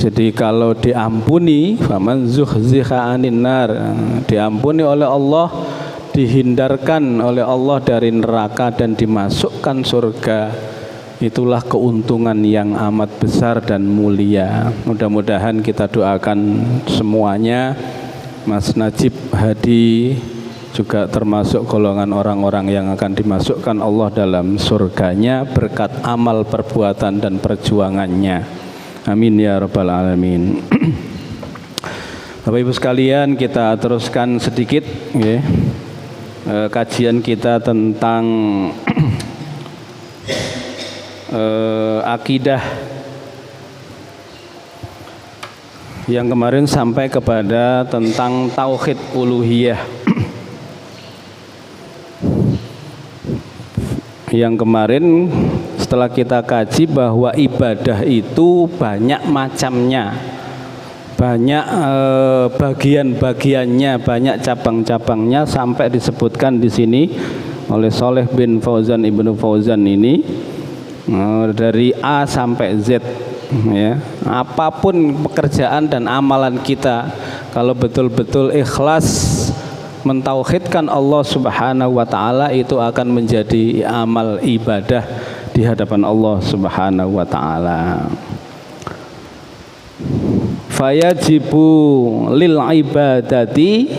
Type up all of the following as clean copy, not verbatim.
Jadi kalau diampuni, faman zuhziha 'anil nar, diampuni oleh Allah, dihindarkan oleh Allah dari neraka dan dimasukkan surga, itulah keuntungan yang amat besar dan mulia. Mudah-mudahan kita doakan semuanya Mas Najib Hadi juga termasuk golongan orang-orang yang akan dimasukkan Allah dalam surganya berkat amal perbuatan dan perjuangannya. Amin ya rabbal alamin. Bapak Ibu sekalian, kita teruskan sedikit ya, kajian kita tentang akidah yang kemarin sampai kepada tentang tauhid uluhiyah. Yang kemarin setelah kita kaji bahwa ibadah itu banyak macamnya, banyak bagian-bagiannya, banyak cabang-cabangnya, sampai disebutkan di sini oleh Shalih bin Fauzan Ibnu Fauzan ini dari A sampai Z ya. Apapun pekerjaan dan amalan kita, kalau betul-betul ikhlas mentauhidkan Allah Subhanahu wa taala, itu akan menjadi amal ibadah di hadapan Allah Subhanahu wa taala. Fayajibu lil ibadati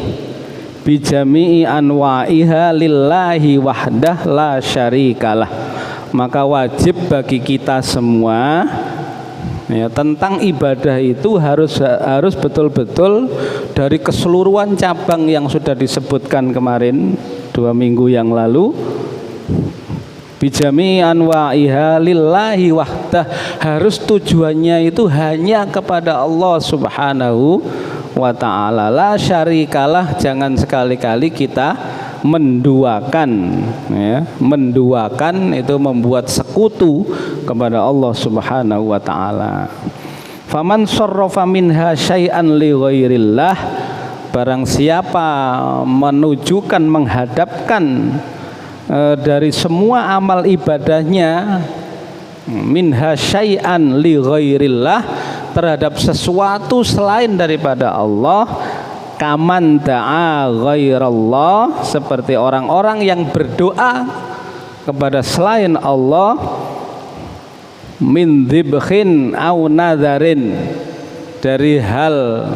bijami'i anwa'iha lillahi wahdah la syarikalah. Maka wajib bagi kita semua ya, tentang ibadah itu harus betul-betul dari keseluruhan cabang yang sudah disebutkan kemarin 2 minggu yang lalu, bijami anwa'iha lillahi wahdah, harus tujuannya itu hanya kepada Allah Subhanahu wa ta'ala, la syarikalah, jangan sekali-kali kita menduakan ya. Menduakan itu membuat sekutu kepada Allah Subhanahu wa ta'ala. Faman sarrafa minha syai'an li ghairillah, barang siapa menunjukkan, menghadapkan dari semua amal ibadahnya, minha syai'an li ghairillah, terhadap sesuatu selain daripada Allah, kaman da'a ghairallah, seperti orang-orang yang berdoa kepada selain Allah, min dzibhin au nadzarin, dari hal,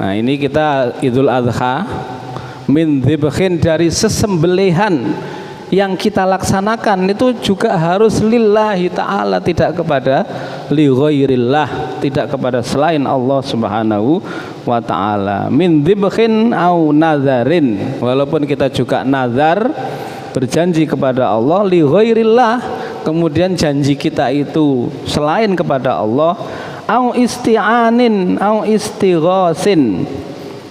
nah ini kita Idul Adha, min dzibhin, dari sesembelihan yang kita laksanakan itu juga harus lillahi ta'ala, tidak kepada li ghairillah, tidak kepada selain Allah Subhanahu wa ta'ala. Min dzibhin au nadzarin, walaupun kita juga nazar, berjanji kepada Allah, li ghairillah, kemudian janji kita itu selain kepada Allah, au isti'anin au istighasin,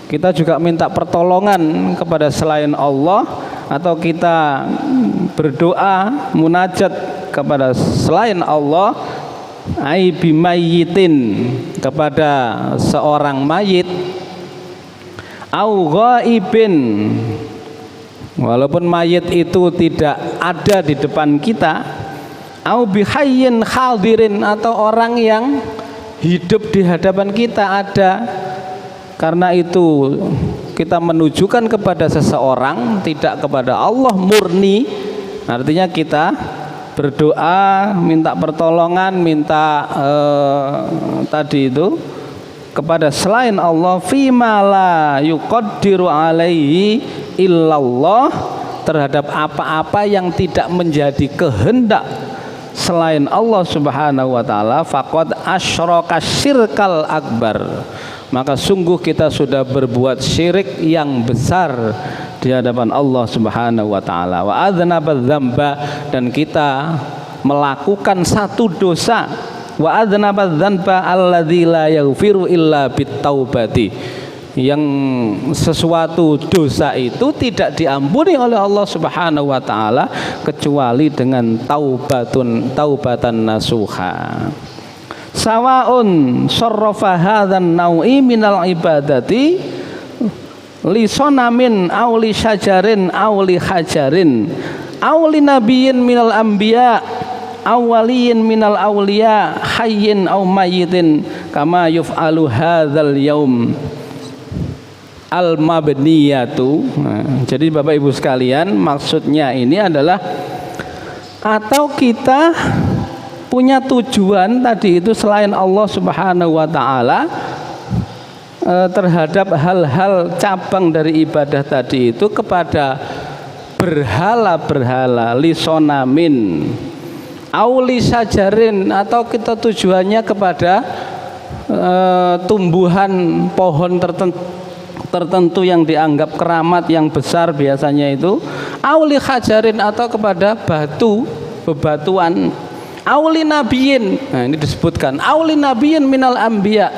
kita juga minta pertolongan kepada selain Allah, atau kita berdoa munajat kepada selain Allah, ai bimayyitin, kepada seorang mayit, au ghaibin, walaupun mayit itu tidak ada di depan kita, au bihayyin hadirin, atau orang yang hidup di hadapan kita ada. Karena itu kita menunjukkan kepada seseorang, tidak kepada Allah murni. Artinya kita berdoa, minta pertolongan, minta tadi itu kepada selain Allah, fima la yuqaddiru alaihi illallah, terhadap apa-apa yang tidak menjadi kehendak selain Allah Subhanahu wa ta'ala, faqad asyraka syirkal akbar, maka sungguh kita sudah berbuat syirik yang besar di hadapan Allah Subhanahu wa ta'ala. Wa adznaba dzamba, dan kita melakukan satu dosa, wa adznaba dzanba alladzi la yaghfiru illa bitaubati, yang sesuatu dosa itu tidak diampuni oleh Allah Subhanahu wa ta'ala kecuali dengan taubatan nasuha. Sawaun sarrafa hadzan nau'i minal ibadati li sonamin aw li syajarin aw li hajarin aw li nabiyyin minal anbiya awwaliyin minal awliya hayyin aw mayyitin kama yuf'alu hadzal yaum al mabniyatu. Jadi Bapak Ibu sekalian, maksudnya ini adalah atau kita punya tujuan tadi itu selain Allah Subhanahu wa taala terhadap hal-hal cabang dari ibadah tadi itu kepada berhala-berhala, lisonamin, auli sajarin, atau kita tujuannya kepada tumbuhan pohon tertentu yang dianggap keramat yang besar biasanya itu, auli hajarin, atau kepada batu, bebatuan, auli nabiyin. Nah, ini disebutkan auli nabiyin minal anbiya,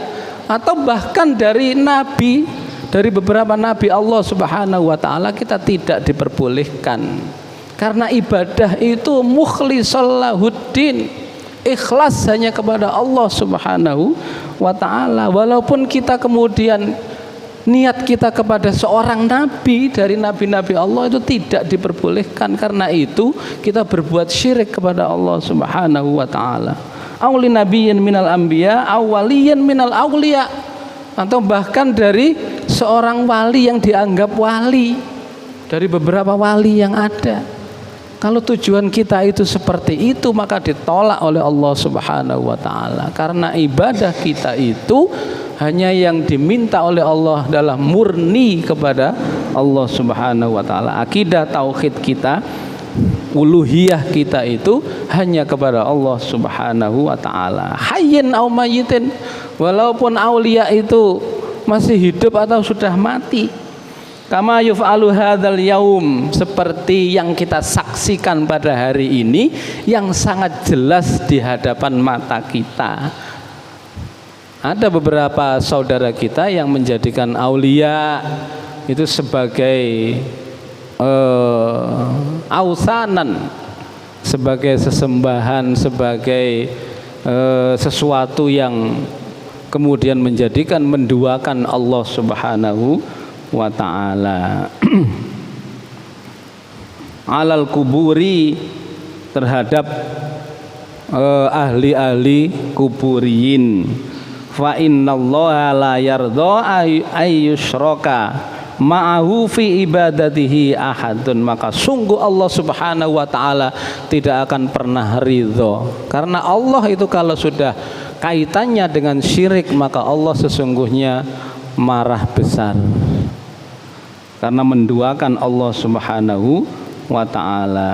atau bahkan dari nabi, dari beberapa nabi Allah Subhanahu wa taala kita tidak diperbolehkan. Karena ibadah itu mukhlisal lahuddin, ikhlas hanya kepada Allah Subhanahu wa taala. Walaupun kita kemudian niat kita kepada seorang nabi dari nabi-nabi Allah itu tidak diperbolehkan, karena itu kita berbuat syirik kepada Allah Subhanahu wa taala. Auli nabiyyin minal anbiya awwaliyin minal awliya, atau bahkan dari seorang wali yang dianggap wali dari beberapa wali yang ada. Kalau tujuan kita itu seperti itu, maka ditolak oleh Allah Subhanahu wa taala, karena ibadah kita itu hanya yang diminta oleh Allah adalah murni kepada Allah Subhanahu wa taala. Akidah tauhid kita, uluhiyah kita itu hanya kepada Allah Subhanahu wa taala. Hayyin aw mayyitin, walaupun aulia itu masih hidup atau sudah mati. Kama yuf'alu hadzal yaum, seperti yang kita saksikan pada hari ini yang sangat jelas di hadapan mata kita. Ada beberapa saudara kita yang menjadikan aulia itu sebagai ausanan, sebagai sesembahan, sebagai sesuatu yang kemudian menjadikan menduakan Allah Subhanahu wa ta'ala. Alal kuburi, terhadap ahli-ahli kuburiyin. Fa innallaha la yardha ayyushraka ma'ahu fi ibadatihi ahadun, maka sungguh Allah Subhanahu wa ta'ala tidak akan pernah ridho, karena Allah itu kalau sudah kaitannya dengan syirik, maka Allah sesungguhnya marah besar karena menduakan Allah Subhanahu wa ta'ala.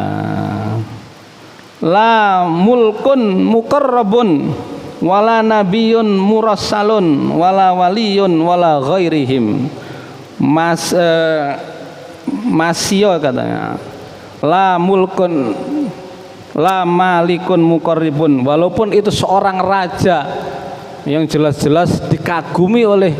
La mulkun muqarrabun wala nabiyyun murassalun wala waliyun wala ghairihim. Masio katanya, la mulkun la malikun muqarribun, walaupun itu seorang raja yang jelas-jelas dikagumi oleh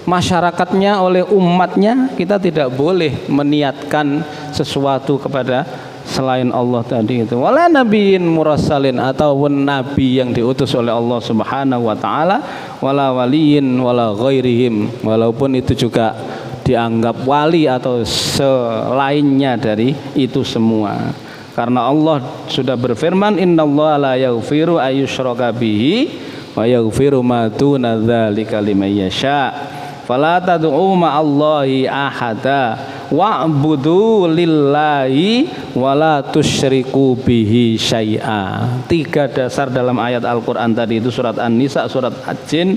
masyarakatnya, oleh umatnya, kita tidak boleh meniatkan sesuatu kepada selain Allah tadi itu. Wala nabiyyin murassalin, ataupun nabi yang diutus oleh Allah Subhanahu wa taala, wala waliyin wala ghairihim, walaupun itu juga dianggap wali atau selainnya dari itu semua. Karena Allah sudah berfirman, innallaha la yaghfiru ayyushraka bihi wa yaghfiru ma duna dzalika liman yasha. Fala tad'u ma'allahi ahada wa'budu lillahi wa la tusyriku bihi syai'a. 3 dasar dalam ayat Al-Qur'an tadi itu, surat An-Nisa, surat Ad-Jin,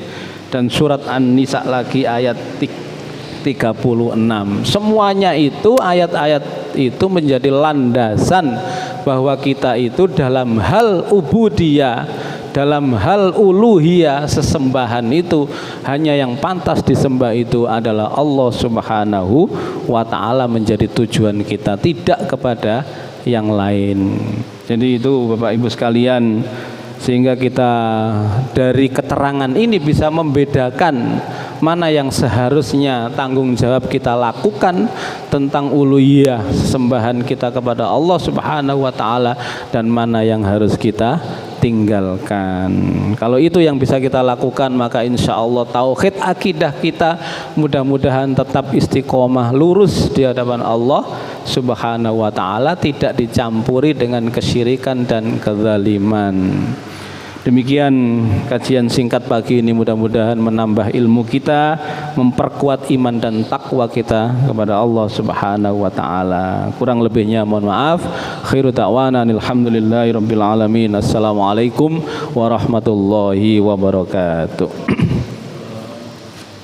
dan surat An-Nisa lagi ayat 36. Semuanya itu, ayat-ayat itu menjadi landasan bahwa kita itu dalam hal ubudiyah, dalam hal uluhiyah, sesembahan itu hanya yang pantas disembah itu adalah Allah Subhanahu wa ta'ala, menjadi tujuan kita, tidak kepada yang lain. Jadi itu Bapak Ibu sekalian, sehingga kita dari keterangan ini bisa membedakan mana yang seharusnya tanggung jawab kita lakukan tentang uluhiyah, sembahan kita kepada Allah Subhanahu wa ta'ala, dan mana yang harus kita tinggalkan. Kalau itu yang bisa kita lakukan, maka insya Allah tauhid akidah kita mudah-mudahan tetap istiqomah lurus di hadapan Allah Subhanahu wa ta'ala, tidak dicampuri dengan kesyirikan dan kezaliman. Demikian kajian singkat pagi ini, mudah-mudahan menambah ilmu kita, memperkuat iman dan takwa kita kepada Allah Subhanahu wa taala. Kurang lebihnya mohon maaf. Khairu da'wana alhamdulillahirabbil alamin. Assalamualaikum warahmatullahi wabarakatuh.